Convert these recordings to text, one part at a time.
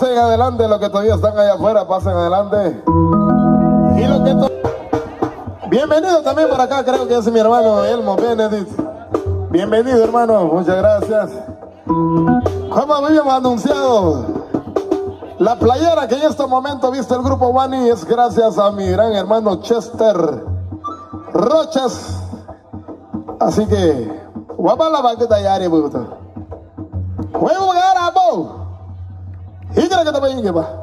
Pasen adelante los que todavía están allá afuera, pasen adelante. Y los que bienvenido también por acá, creo que es mi hermano Elmo Benedict. Bienvenido, hermano, muchas gracias. Como habíamos anunciado, la playera que en este momento viste el grupo Wani es gracias a mi gran hermano Chester Rochas. Así que, guapa la banqueta ya haré gusto. Juego garabo. Y creo que te voy a ir, pa.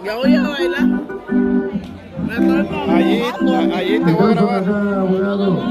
Ya voy a bailar. Allí te voy a grabar.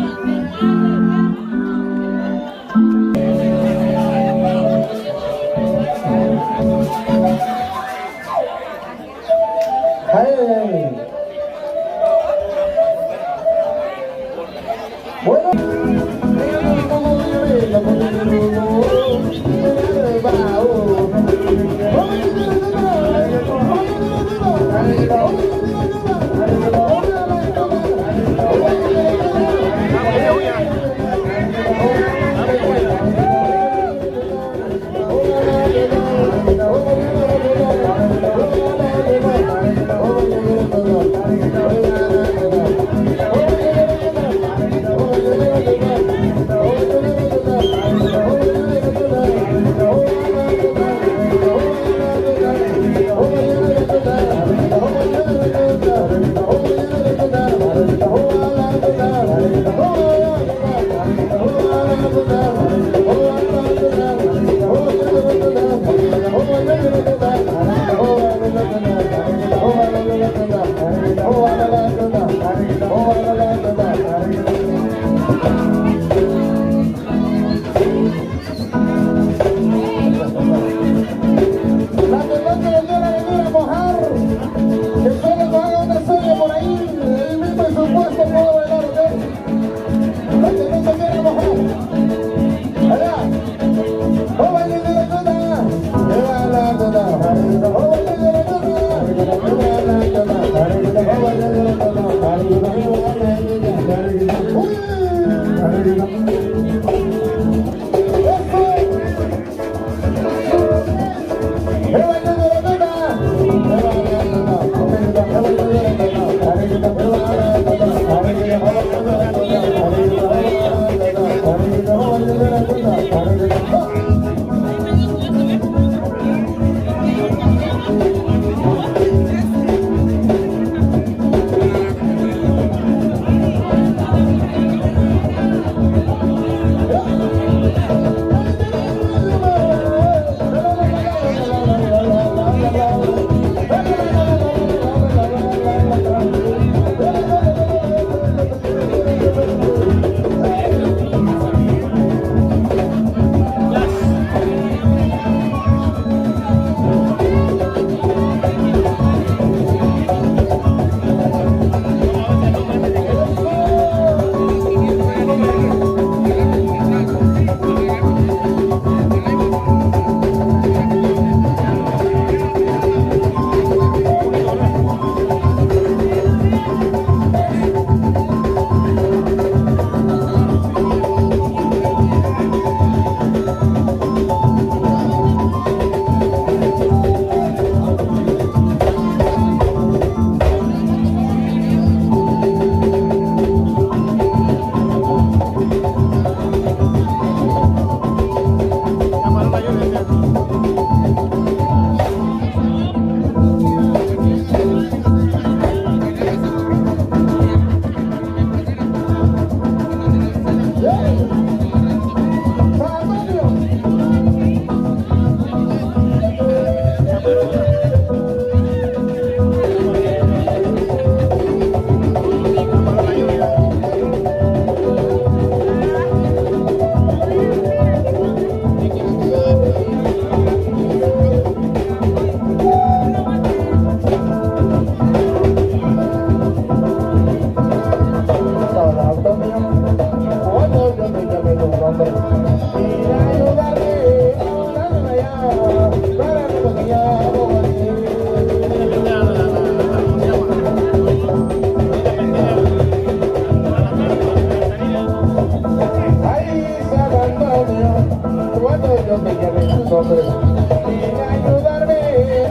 ayudarme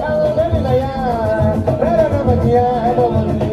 a volver allá, pero no me quiero morir.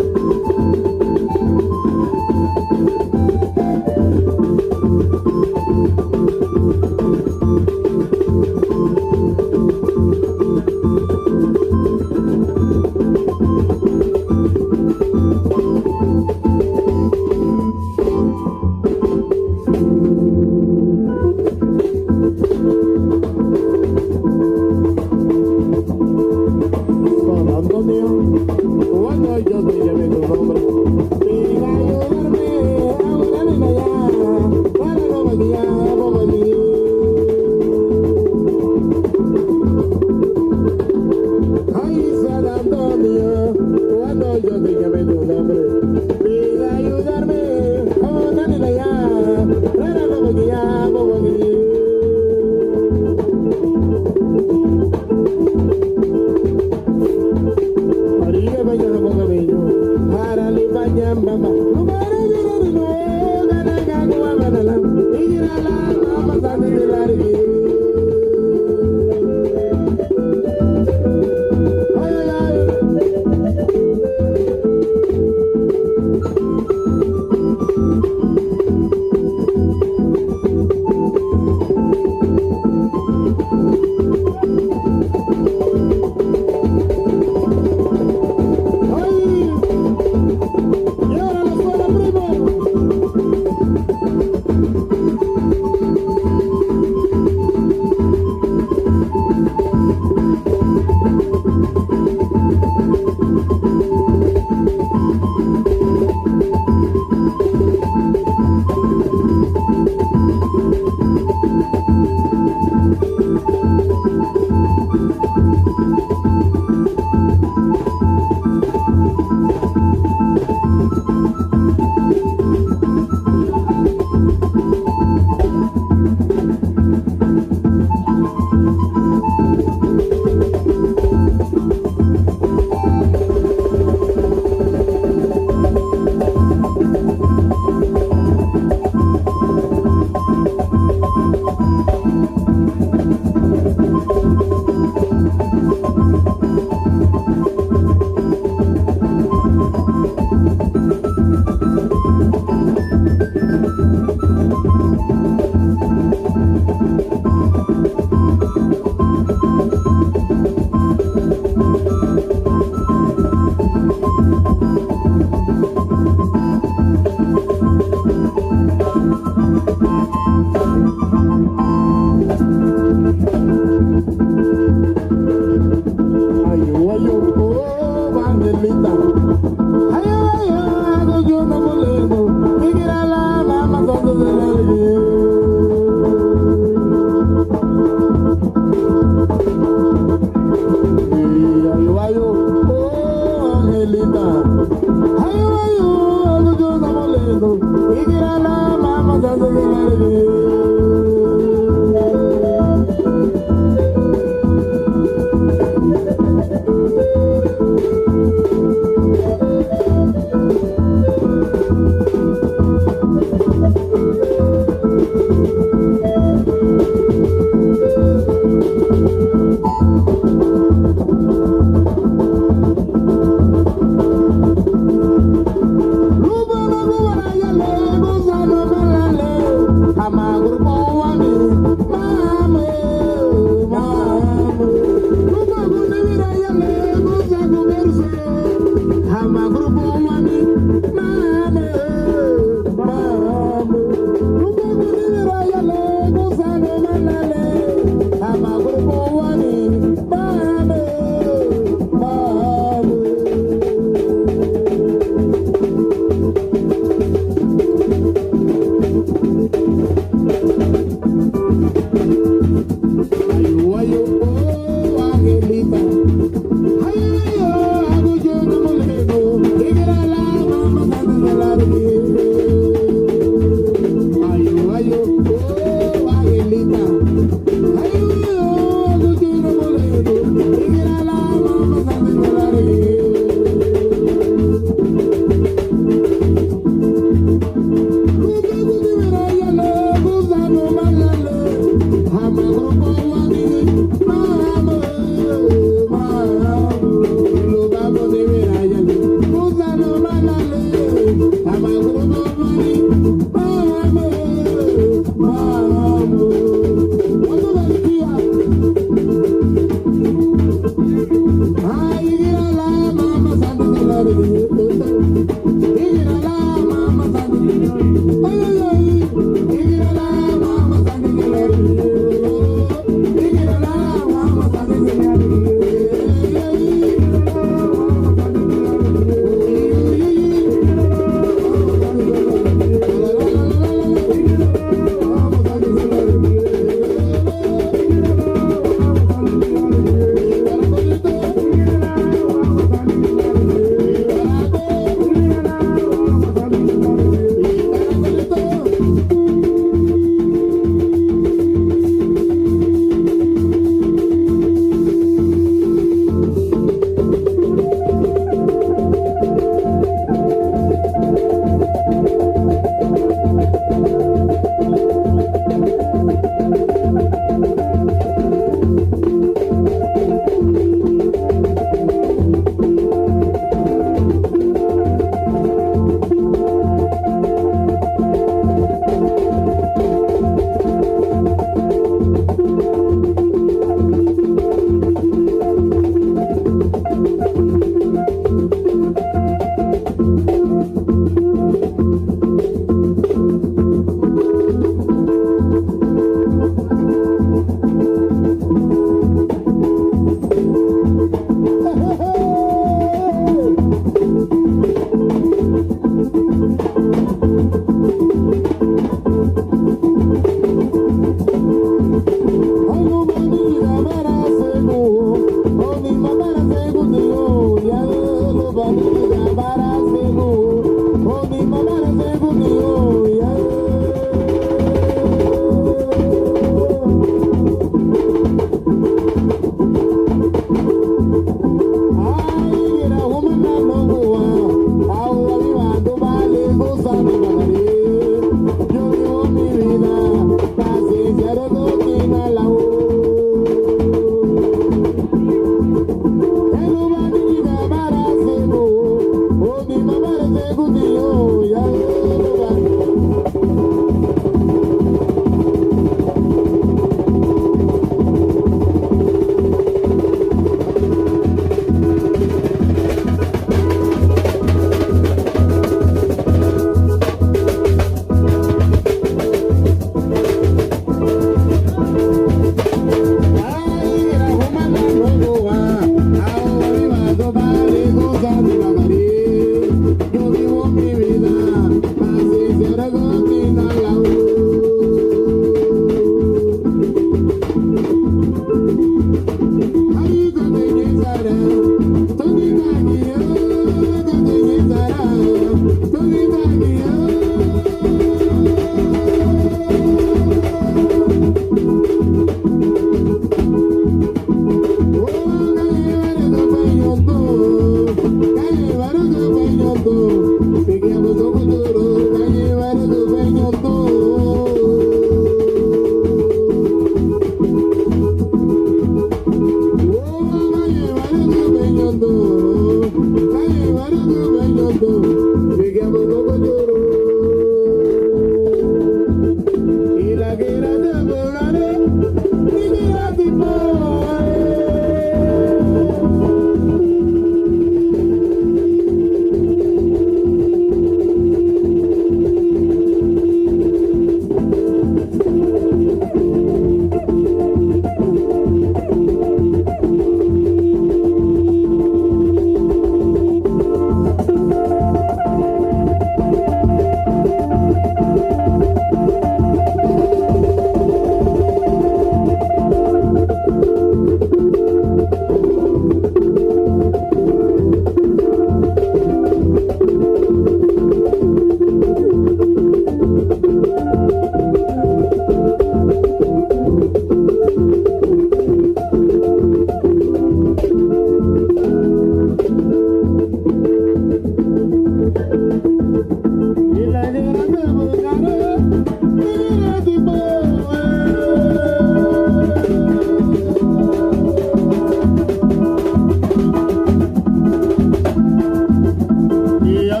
Y yo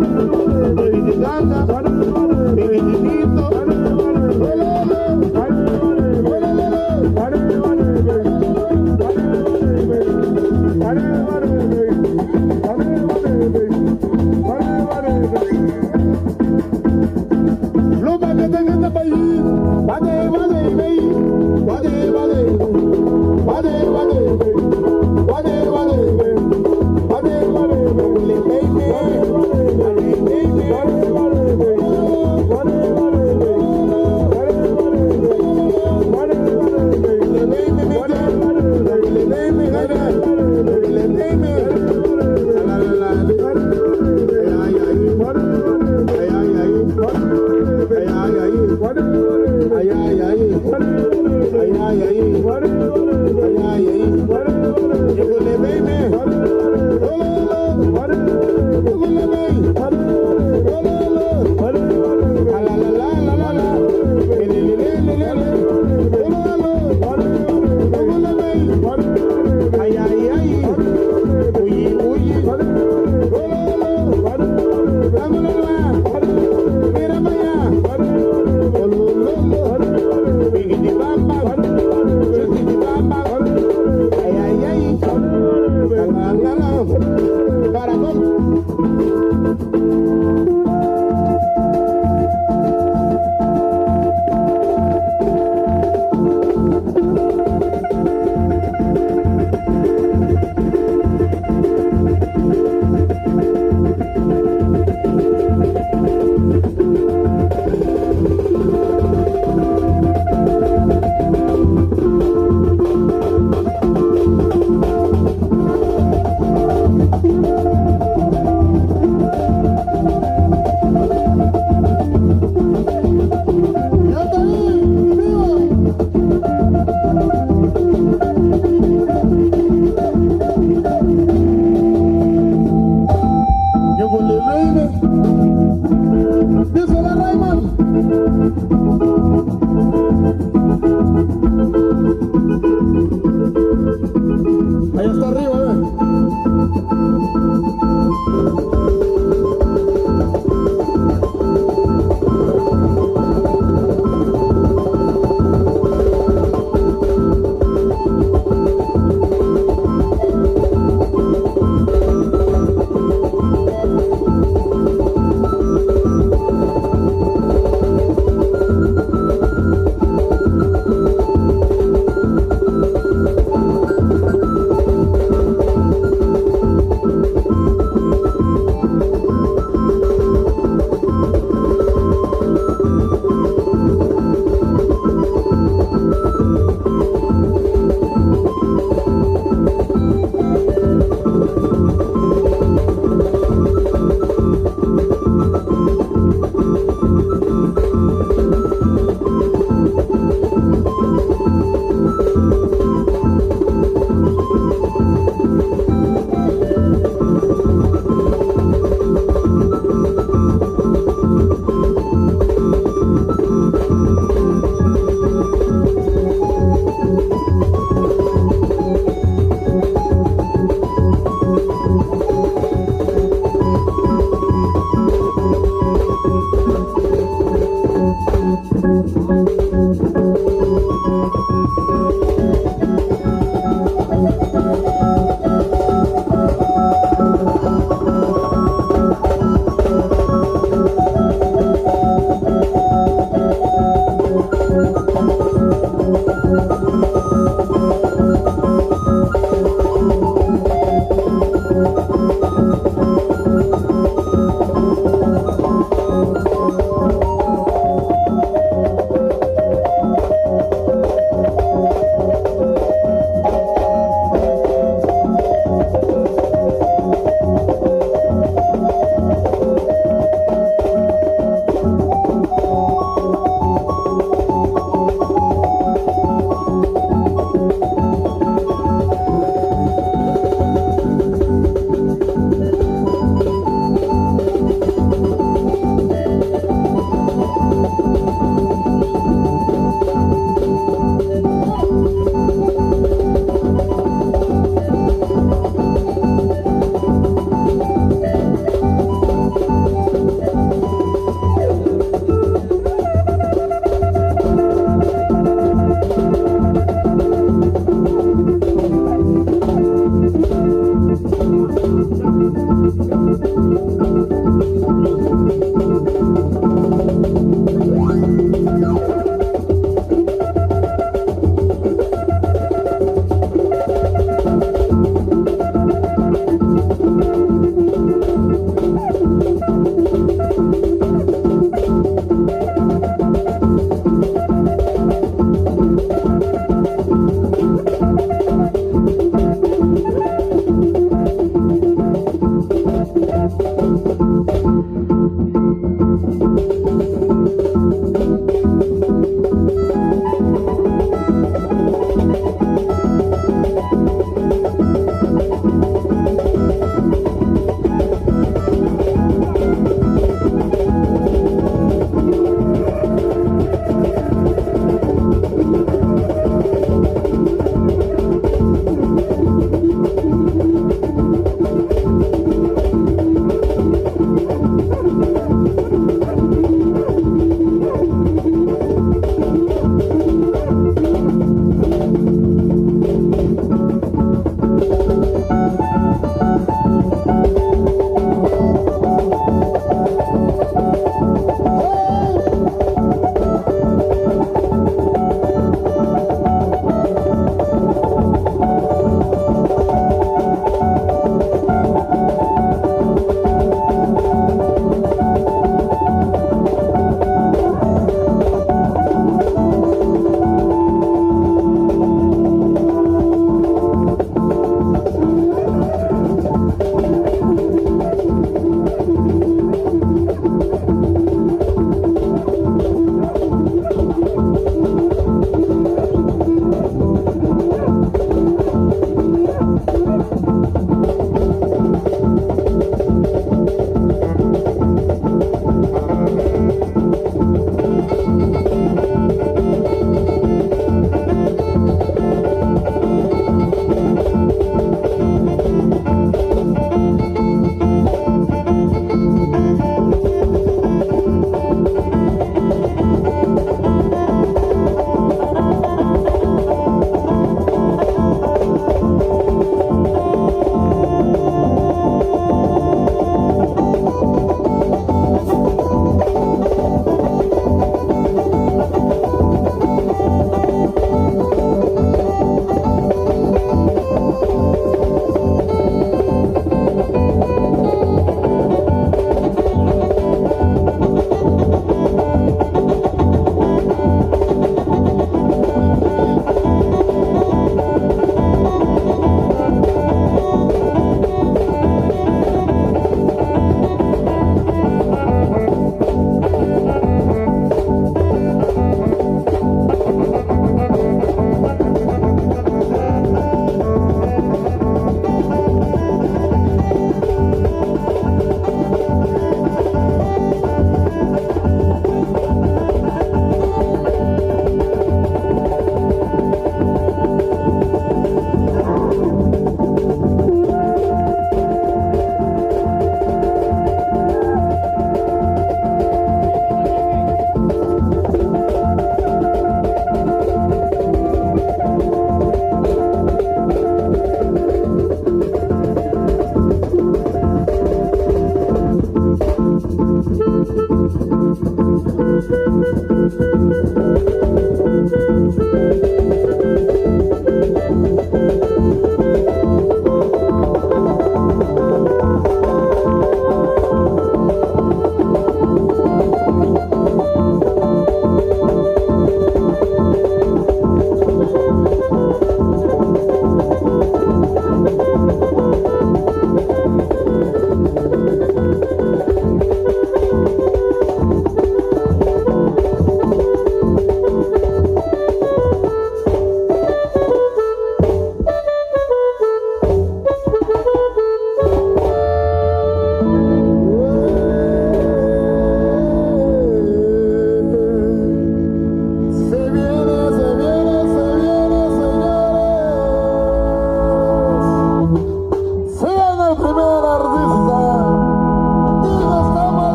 baby giganta, baby chinito, lo más que tenga este país, vale, vale, baby, vale, vale, vale, vale, vale, vale, vale, vale, baby,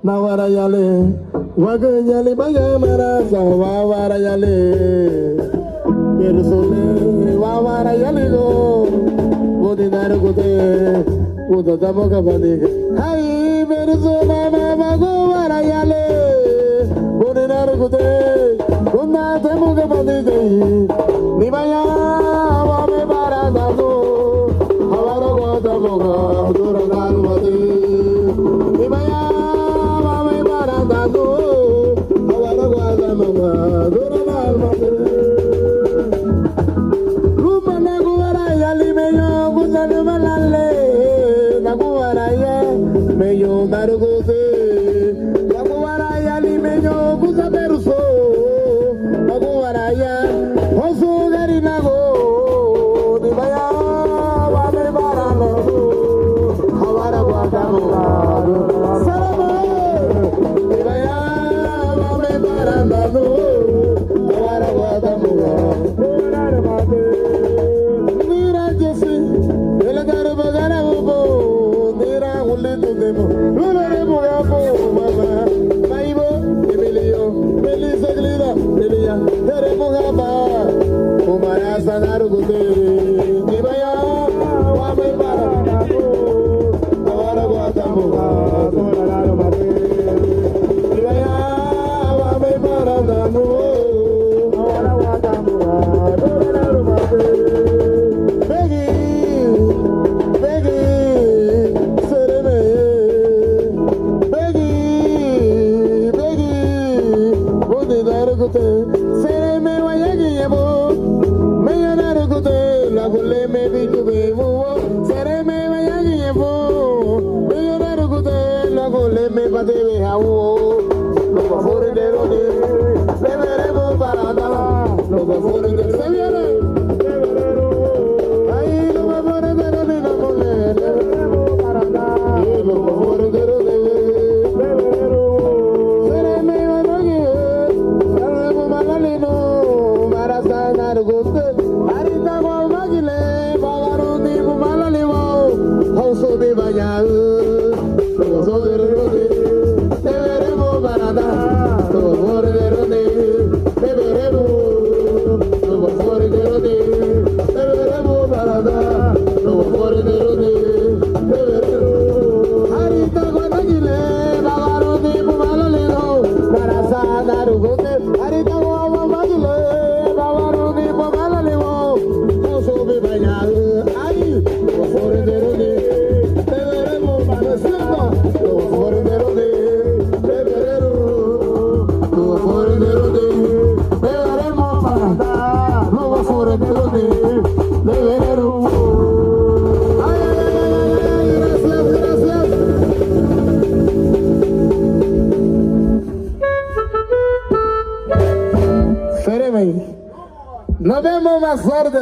Nawarayale, Waganyali Bayamarasa, Wawarayale, Persole, Wawarayale, Wodinarugote, Wodatabokabadi, Hai, Persona, Magowarayale, Wodinarugote, Wodatabokabadi, Nibaya, Wame Baradazo, Havaragotaboga, Duragalwadi, Nibaya. Rumah Nos vemos más fuerte.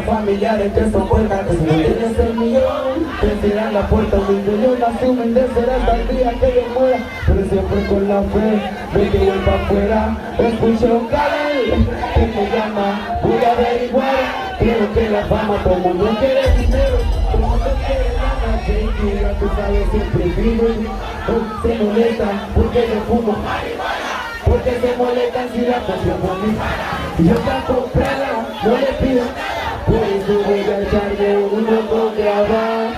Familiares que son buenas, que si no tienes el millón, te tiran la puerta un millón, asumen de ser hasta el día que yo muera, pero siempre con la fe de que vuelva afuera. Escucho un canal que me llama, voy a averiguar, creo que la fama todo el mundo quiere dinero, todo el mundo quiere lana, que ya tú sabes siempre viven, se molestan porque yo fumo marihuana, porque se molestan si la pasión por mi pana, yo tanto comprada, no le pido nada. Por eso voy a echarme un montón de agua.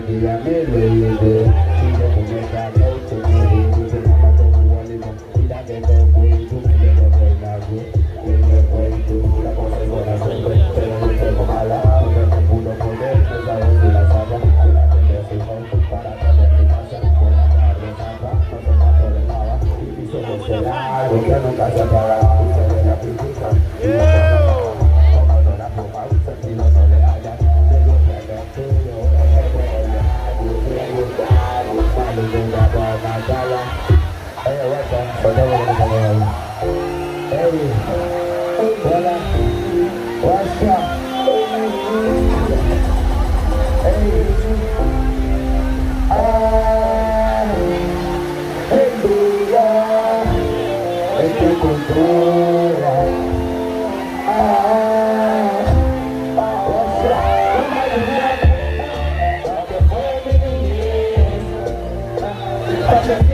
Mira, algo que nunca se apaga. Usted de la pintura, como no la pluma, usted si no le haya. Me gusta el tuyo, me gusta, malo de la buena sala. Hey, what's up? Hey, hola, what's up? Hey, hey, dura, es que controla. What's up?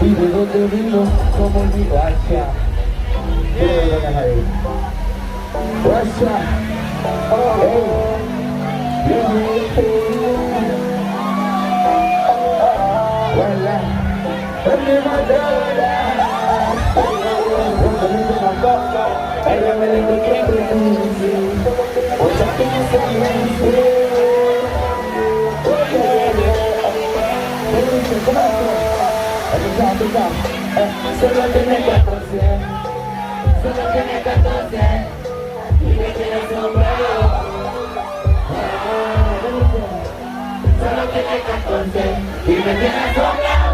Y de dónde vino, como mi guacha. Guacha. Solo tiene 14, solo tiene 14 y me tiene sombrero. Solo tiene 14 y me tiene sombrero.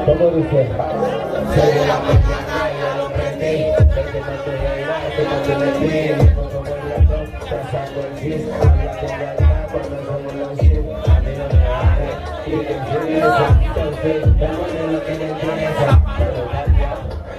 ¿Cómo dice? Soy de la mañana y ya lo prendí. Soy de noche de ir, como el ratón, pasando el gis. Habla con la verdad cuando somos los shit. A mí no me hace y que empieza. Entonces, dámosle lo que le interesa. Pero cambia,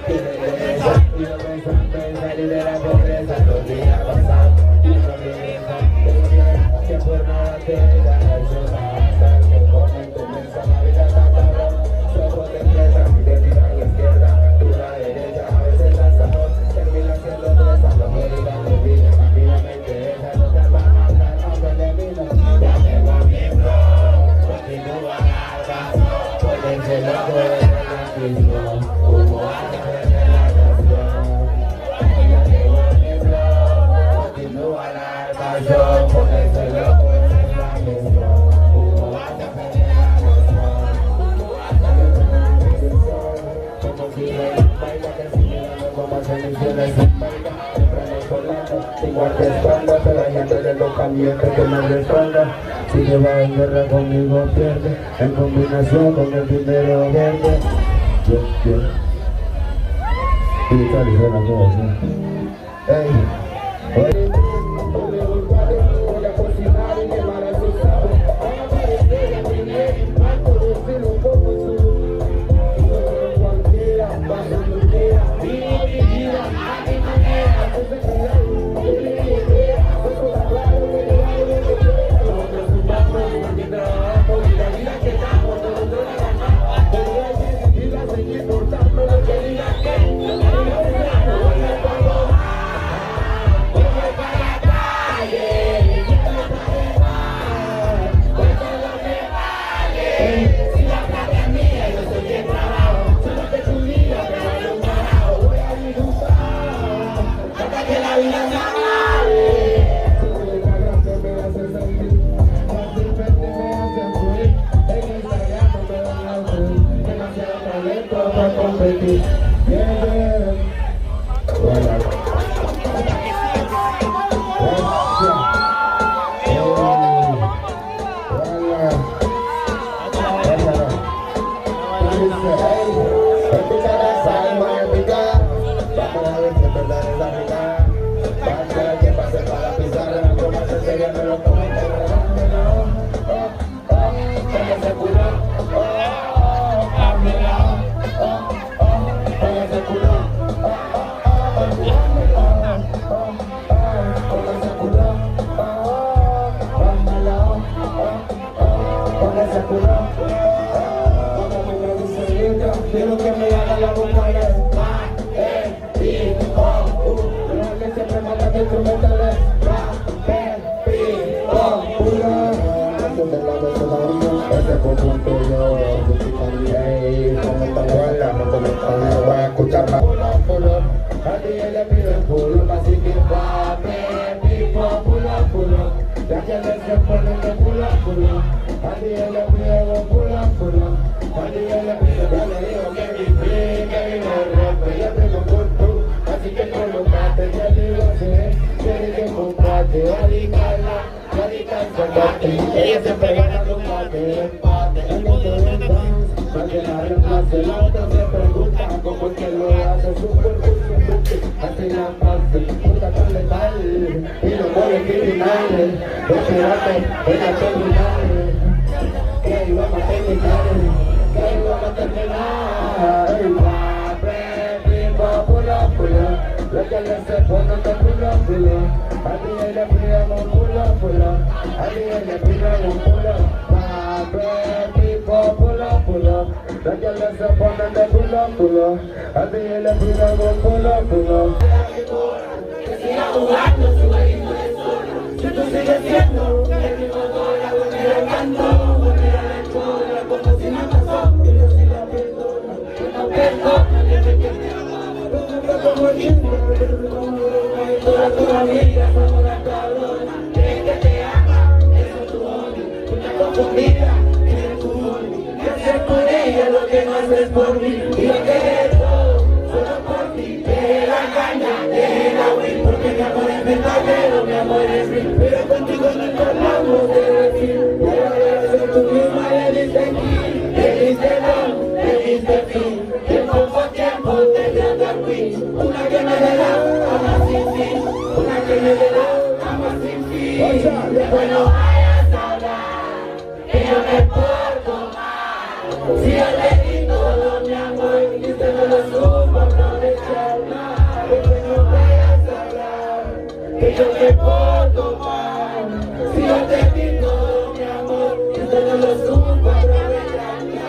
tiene belleza. Y no pensando en salir de la pobreza. Los días pasan y no regresa. Tengo miedo que por nada te da eso. Hasta que momento piensa la vida tan cabrón. Somos de empresa, de tira a la izquierda, tú la derecha, a veces lanzador, termina siendo presa, lo que digan de vida, a mí no me interesa, no te va a matar, no se le vino, ya tengo mi flow, continúa larga, pónganse loco de la billete que me respalda. Si te va en guerra conmigo pierde, en combinación con el dinero verde. Y Charlie suena todo así. Ey, voy a cocinar y quemar a su sabor. Van a aparecer a primer impacto, decirlo un poco su. Cualquiera, pasa lo que era. Vivo mi vida, a mi manera. Ese cuidado, yo le idea. Eso está claro que yo hago lo que quiera. Nosotros sumamos, porque trabajo y la vida que damos, nosotros la ganamos. Podría ir y la seguir portando lo que diga que. Quiero que me haga la boca que siempre mandan instrumentales. Ese conjunto yo voy a escuchar más. A ti le pido el pulo, así que papi, pulo. Ya que le se ponen de pulo. A ti le pido pulo. A ti le pido, ya le digo que mi free, que mi rompe, ya tengo punto. Así que colocate, ya digo así, quiere que comprate, radical, sacate. Ella siempre gana tu empate, en el dance, para que la reemplace. La otra se pregunta cómo es que lo hace, super así la pase, puta tan letal, y los mueve criminales, espérate, en la terminal, que íbamos a terminar, lo que le se pone de pulo. A ti le pidamos pulo. A ti le pidamos pulo. Pulo. Lo que le se pone de pulo. A ti le pidamos pulo. Que siga jugando su ritmo de sol. Si tú sigues siendo el mismo dólar, volver al canto, volver a la escuela, como si nada pasó. Que yo sí la perdono, que no perdona, le requiere. Como el chisme, toda tu familia somos las cabronas. Creen que te ama, eso es tu homie. Tú estás confundida, eres tu homie. Y hacer por ella lo que no haces por mí. Y lo que eres todo, solo por ti. Deje la caña, deje la win. Porque mi amor es verdadero, mi amor es real. Pero contigo nunca hablamos de decir. Y ahora ser tú misma le diste aquí. Le diste don, le diste fin. Tiempo te dio a queen. Una que me dará, ama sin fin. Una que me dará, ama sin fin. Después no vayas a hablar, que yo me porto mal. Si yo te di todo mi amor y usted no lo supo aprovechar más. Después no vayas a hablar, que yo me porto mal. Si yo te di todo mi amor y usted no lo supo aprovechar más.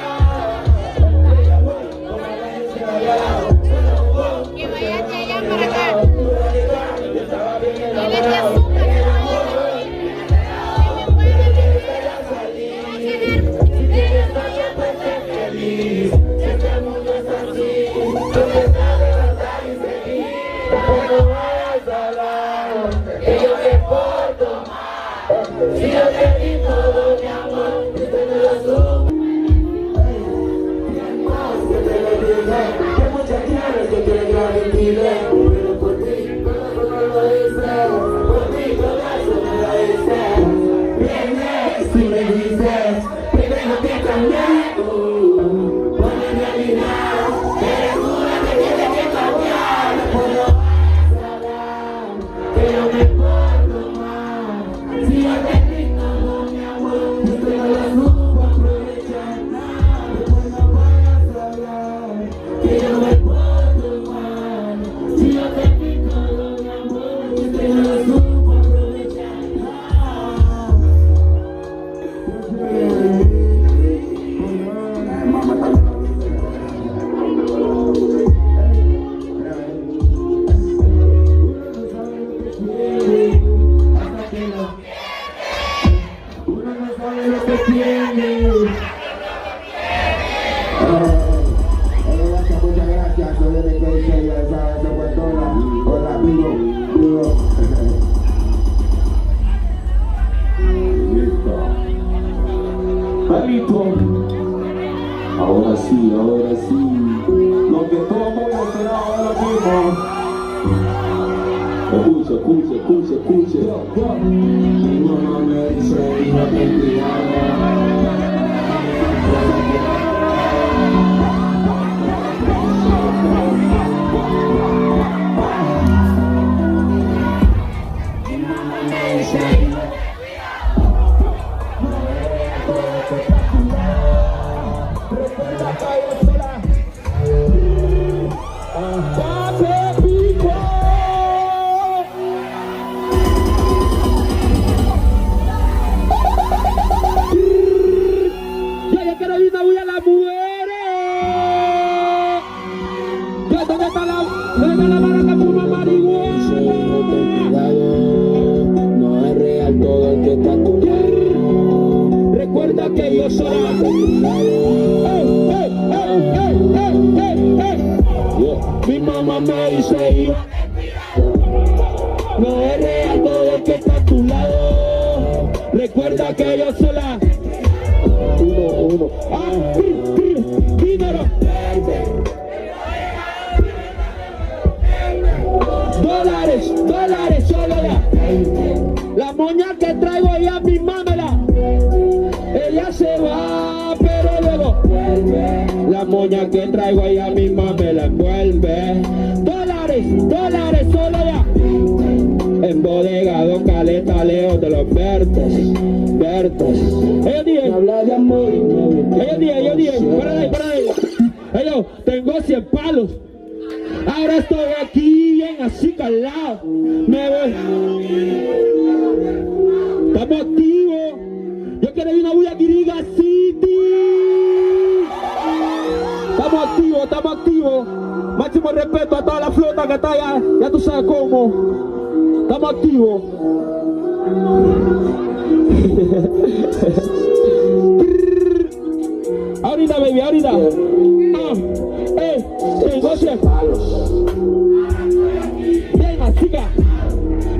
Que vaya de allá para acá. Dile que asume que no que yo me Ahora sí, lo que todo mundo será ahora mismo. Escuche. Mi mamá me dice, hija, ten cuidado. Que yo soy mi mamá me dice no es real todo el que está a tu lado. Recuerda que yo soy la dinero. Dólares solo ya. La moña que traigo ya mi mámela. Ella se va, pero luego vuelve. La moña que traigo allá misma me la envuelve. Dólares solo ya. Embodegado, caleta, leo de los verdes. Ellos dicen, habla de amor. Ellos dicen, para ahí. Ellos, tengo 100 palos. Ahora estoy aquí bien así calado. Me voy. Estamos activos. Yo quiero ir a una bulla Quiriga City. Estamos activos. Máximo respeto a toda la flota que está allá. Ya tú sabes cómo. Estamos activos. Ahorita, baby, ahorita. Tengo 100 palos. Venga, chica.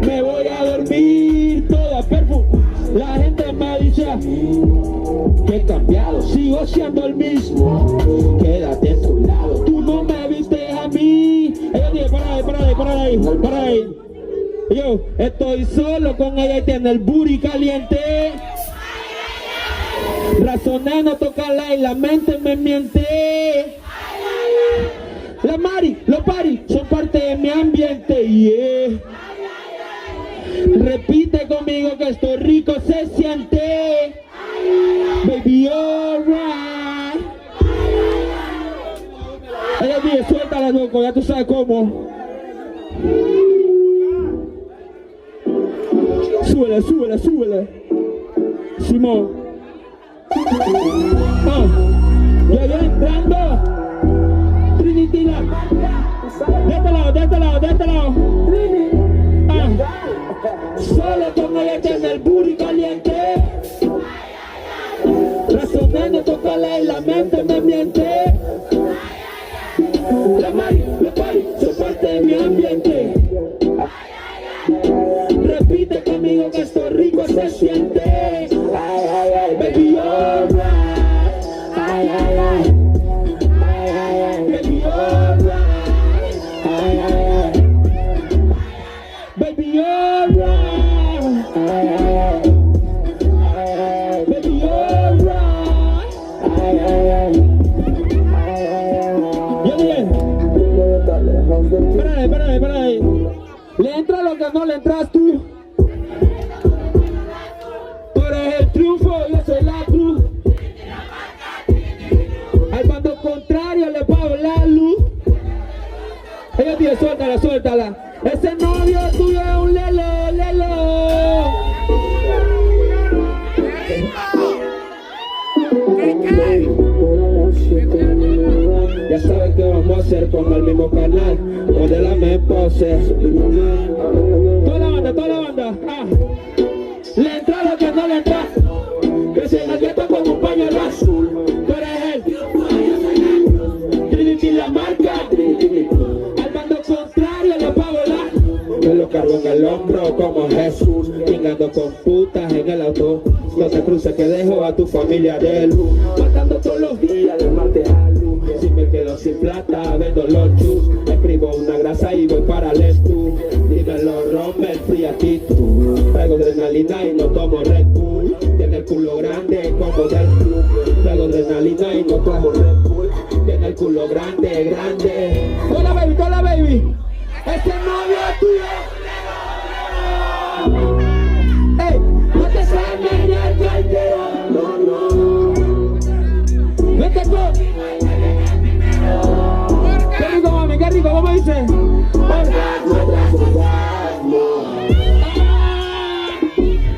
Me voy a dormir toda perfumada. La gente me dice que he cambiado, sigo siendo el mismo. Quédate a tu lado, tú no me viste a mí. Ella dice, para ahí. Yo estoy solo con ella y tiene el booty caliente. Razoné no tocarla y la mente me miente. La Mari, los paris son parte de mi ambiente, yeah. Repite conmigo que esto rico se siente. Baby, alright. Ella dice, suéltala, loco, ya tú sabes cómo. Súbele. Simón. Ya viene entrando. Trinity. De este lado. Solo con ella tiene el booty caliente. Razonando, tocarla y la mente me miente. La Mari, los paris son parte de mi ambiente. Repite conmigo que esto rico se siente. Baby, alright. Baby, alright. Baby, alright. Baby, alright. Yo dije, espera ahí. Le entra lo que no le entras tú. Tú eres el triunfo, yo soy la cruz. Al bando contrario le pago la luz. Ella dice, suéltala. Ese novio tuyo es un lelo. Ya sabes qué vamos a hacer con el mismo canal. Modélame poses. Toda la banda. Le entra lo que no le entra. Que se la gueto con un pañuelo azul. Tú eres el Trinity la marca. Al bando contrario lo pa' volar. Me lo cargo en el hombro como Jesús. Chingando con putas en el auto. No te cruces que dejo a tu familia de luz. Matando todos los días del martes a luz. Si me quedo sin plata, vendo los chus. Escribo una grasa y voy para el estu. Dímelo, Rommel, free actitud. Traigo adrenalina y no tomo Red Bull. Tiene el culo grande como del club. Traigo adrenalina y no tomo Red Bull. Tiene el culo grande. Hola baby. Este novio es tuyo. Ey, no te sabes menear cartero. No. Vete con. Qué rico, mami, qué rico, ¿cómo dice?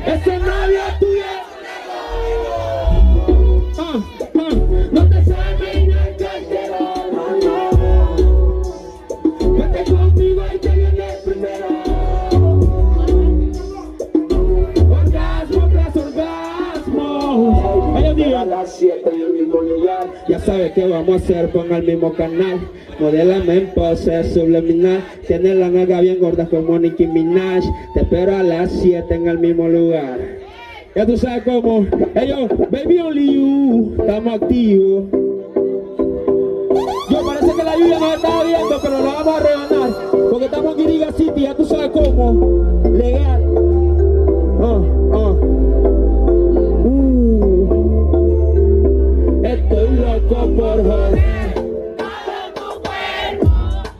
Ese novio es tuyo. No te sabes menear cartero. No. Vete conmigo y te viene primero. Orgasmo tras orgasmo. Ellos digan a las 7 en el mismo lugar. Ya sabes qué vamos a hacer, ponga el mismo canal. Modélame en pose subliminal. Tiene la nalga bien gorda como Nicki Minaj. Te espero a las 7 en el mismo lugar. Ya tú sabes cómo. Ellos, baby only you. Estamos activos. Yo parece que la lluvia nos está viendo, pero la vamos a reganar. Porque estamos en Iriga City, ya tú sabes cómo. Legal. Estoy loco por joder.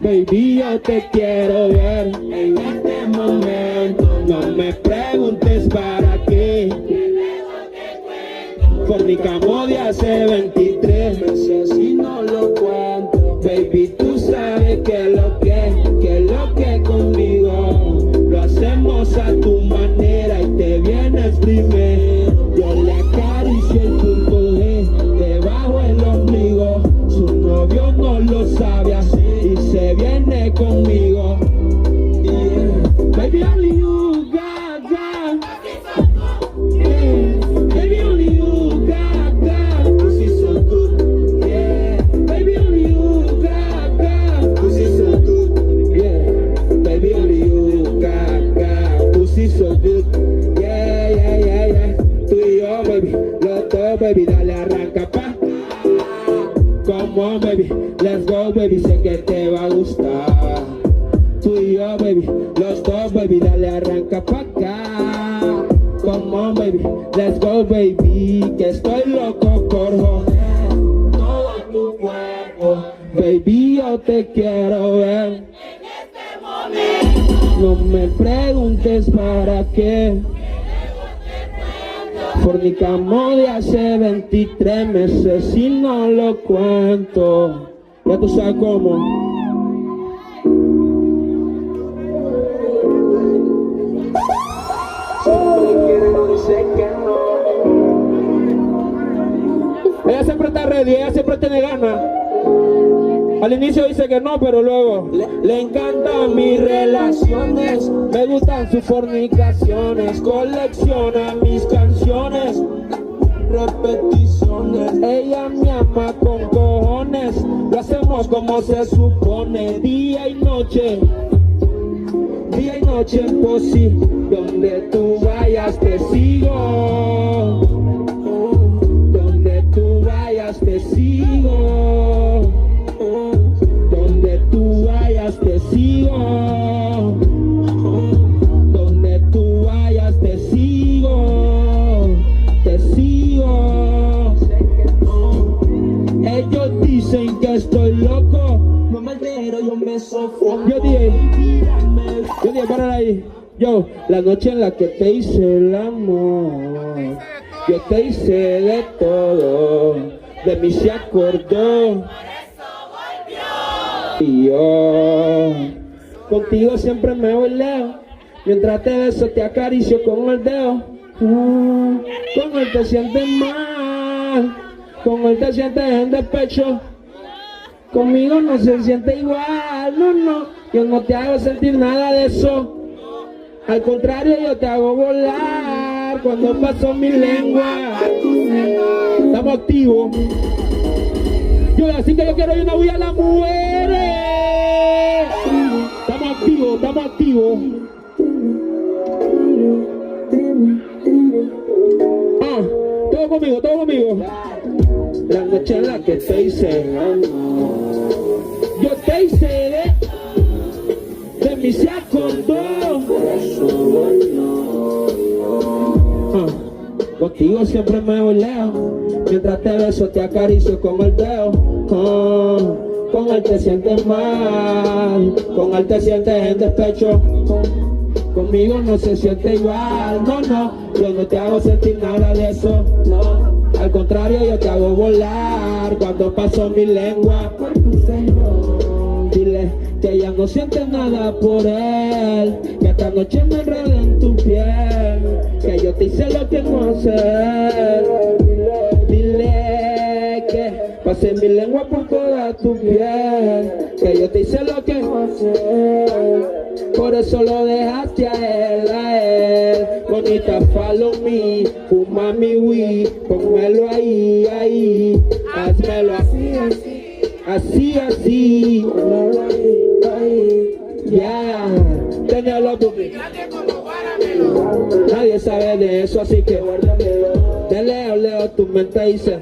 Baby, yo te quiero ver en este momento. No me preguntes para qué. Fornicamos de hace 23 meses y no lo cuento. Baby, tú sabes que lo que conmigo lo hacemos a tu manera y te vienes primero. Yo le acaricio el punto G debajo el ombligo. Su novio no lo sabe así y se viene conmigo. Baby, only you got. Baby, only you got. Pussy so good. Yeah. Baby, only you got. Pussy so good. Yeah. Baby, only you got. Pussy so good. Yeah. Tú y yo, baby. Los dos, baby. Dale, arranca, pa. Come on, baby. Let's go, baby. Sé que te va a gustar. Tú y yo, baby. Los dos, baby. Dale, arranca pa' acá. Come on, baby. Let's go, baby. Que estoy loco por joder todo tu cuerpo. Baby, yo te quiero ver en este momento. No me preguntes para qué. Fornicamos de hace 23 meses y no lo cuento. Ya tú sabes cómo. Ella siempre está ready, ella siempre tiene ganas. Al inicio dice que no, pero luego le encantan mis relaciones. Me gustan sus fornicaciones. Colecciona mis canciones. Repeticiones. Ella me ama con cojones. Lo hacemos como se supone. Día y noche. Día y noche en Posi. Donde tú vayas te sigo. Donde tú vayas te sigo. Donde tú vayas te sigo. Donde tú vayas te sigo. Te sigo. Ellos dicen que estoy loco. No me altero, yo me sofoco. Yo dije, parar ahí. Yo, la noche en la que te hice el amor, yo te hice de todo. De mí se acordó. Y yo contigo siempre me voy lejos. Mientras te beso te acaricio con el dedo. Con él te sientes mal. Con él te sientes en despecho. Conmigo no se siente igual, no, no. Yo no te hago sentir nada de eso. Al contrario, yo te hago volar cuando paso mi lengua. Estamos activos. Yo así que yo quiero ir una bulla a las mujeres. Estamos activos, estamos activos. Todo conmigo, todo conmigo. La noche en la que te hice, yo te hice de mí se acordó. Contigo siempre me voy lejos, mientras te beso te acaricio con el dedo. Con él te sientes mal, con él te sientes en despecho. Conmigo no se siente igual, no, no, yo no te hago sentir nada de eso, no. Al contrario, yo te hago volar cuando paso mi lengua por tu seno. Dile que ella no siente nada por él, que esta noche me enredé en tu piel, que yo te hice lo que no hacer. Dile que pasé mi lengua por toda tu piel, que yo te hice lo que no hacer. Por eso lo dejaste a él. Bonita, follow me, fuma mi weed, pónmelo ahí, ahí, házmelo así, así, así, ya, téngalo tú. Nadie sabe de eso, así que de leo, leo tu mente dice,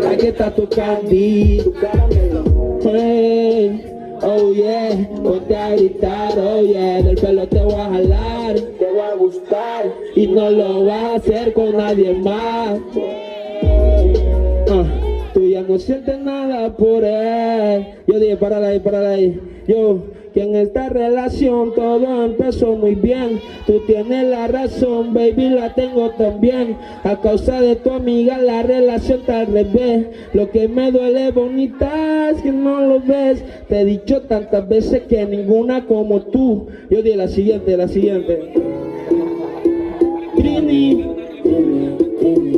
aquí está tu candy, hey. Oh yeah, ponte a gritar, oh yeah, del pelo te voy a jalar, te voy a gustar y no lo vas a hacer con nadie más. Tú ya no sientes nada por él. Yo dije, párala ahí. Yo, que en esta relación todo empezó muy bien. Tú tienes la razón, baby, la tengo también. A causa de tu amiga la relación está al revés. Lo que me duele, bonita, es que no lo ves. Te he dicho tantas veces que ninguna como tú. Yo dije la siguiente. Trini.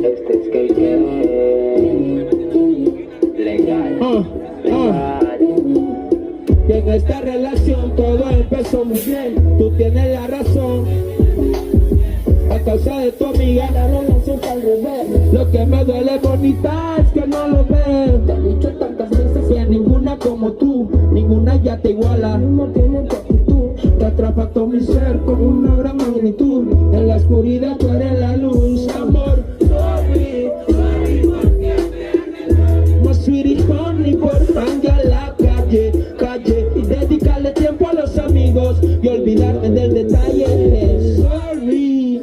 Este es que legal. Que en esta relación todo empezó muy bien. Tú tienes la razón. A causa de tu amiga la relación está al revés. Lo que me duele, bonita, es que no lo ves. Te he dicho tantas veces que ninguna como tú, ninguna ya te iguala. No tiene tu actitud, te atrapa todo mi ser con una gran magnitud. En la oscuridad tú eres la luz, amor. Sorry, más sweetie honey, por fan a la calle. Y dedicarle tiempo a los amigos y olvidarme del detalle. Sorry,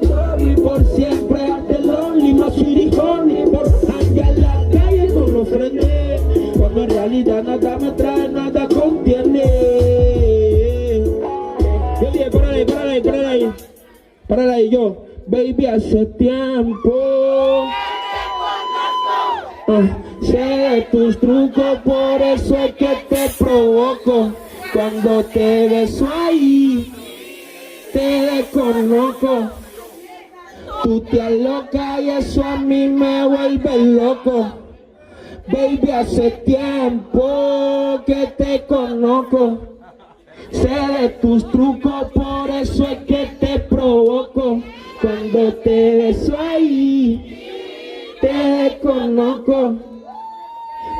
por siempre hazte lonely, más sweetie honey, por fan a la calle con los frenes, cuando en realidad nada me trae, nada contiene. Yo dije, párale ahí, yo, baby, hace tiempo sé de tus trucos, por eso es que te provoco. Cuando te beso ahí, te desconozco. Tú te alocas y eso a mí me vuelve loco. Baby, hace tiempo que te conozco. Sé de tus trucos, por eso es que te provoco. Cuando te beso ahí, te conozco.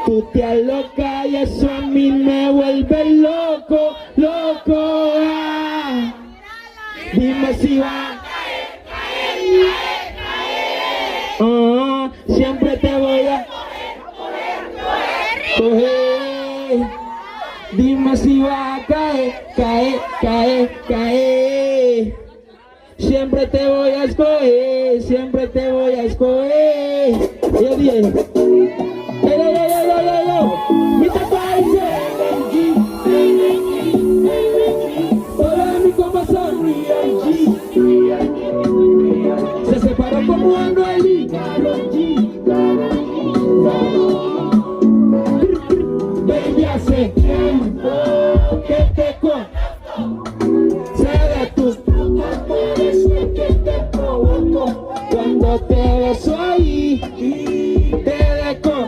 Tú te alocas y eso a mí me vuelve loco. Dime si va. Siempre te voy a coger. Dime si va a caer. Siempre te voy a escoger, Yo dije, Mr. Paise, todo de mi corazón, se separó como Anuel. Baby, hace tiempo que te conozco. Sé de tus trucos, por eso es que te provoco. Cuando te beso ahí, te desconozco.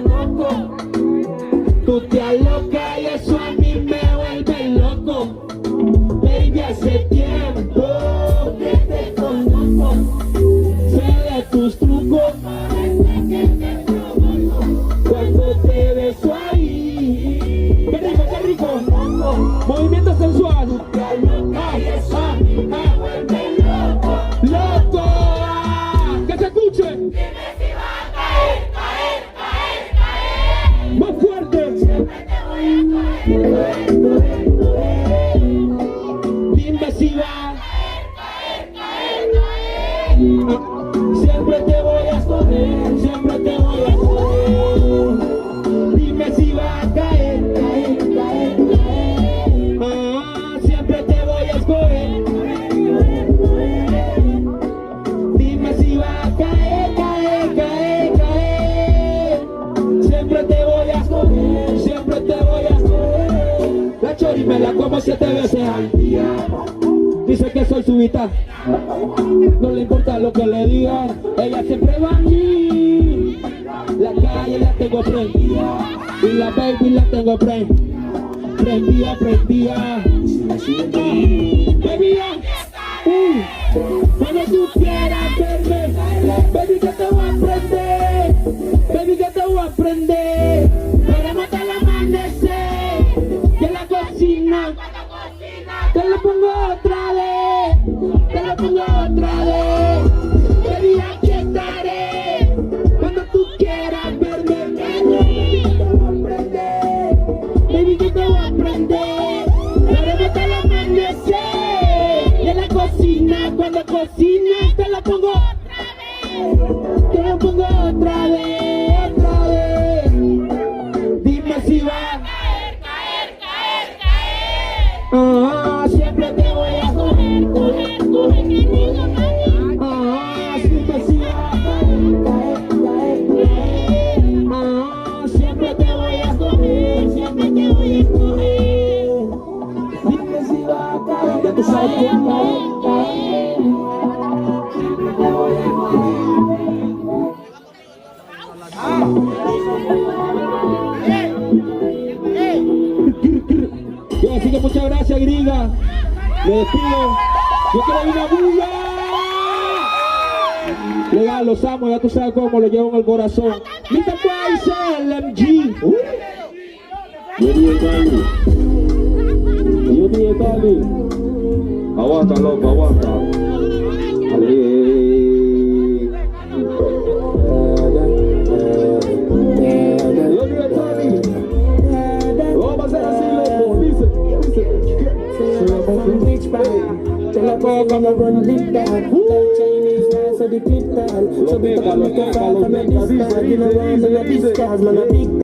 y me la como 7 veces al día. Dice que soy su mitad, no le importa lo que le digan, ella siempre va aquí. La calle la tengo prendida y la baby la tengo prendida. Baby, cuando tú quieras verme, baby, que te voy a prender, baby, que te voy a prender. Queremos hasta el amanecer, y en la cocina te lo pongo otra vez, baby, aquí estaré, cuando tú quieras verme, baby, que te voy a prender, queremos hasta el amanecer, y en la cocina, cuando cocines te lo pongo otra vez, dime si va. Siempre te voy a coger. Siempre si va a caer. Siempre te voy a coger. Dime si va a caer. Ya tú sabes que caer. Siempre te voy a coger. Así que muchas gracias, gringa. Me despido. Yo quiero ir a bulla. Legal, los amo, ya tú sabes cómo lo llevo en el corazón. Mr. Price, LMG. Yo dije, Cali. Aguanta, loco, aguanta. Tell a boy gonna run deep down, like Chinese man, so the clip down. So we can make a fall from a distance, you know, I'm a disguise, man, a big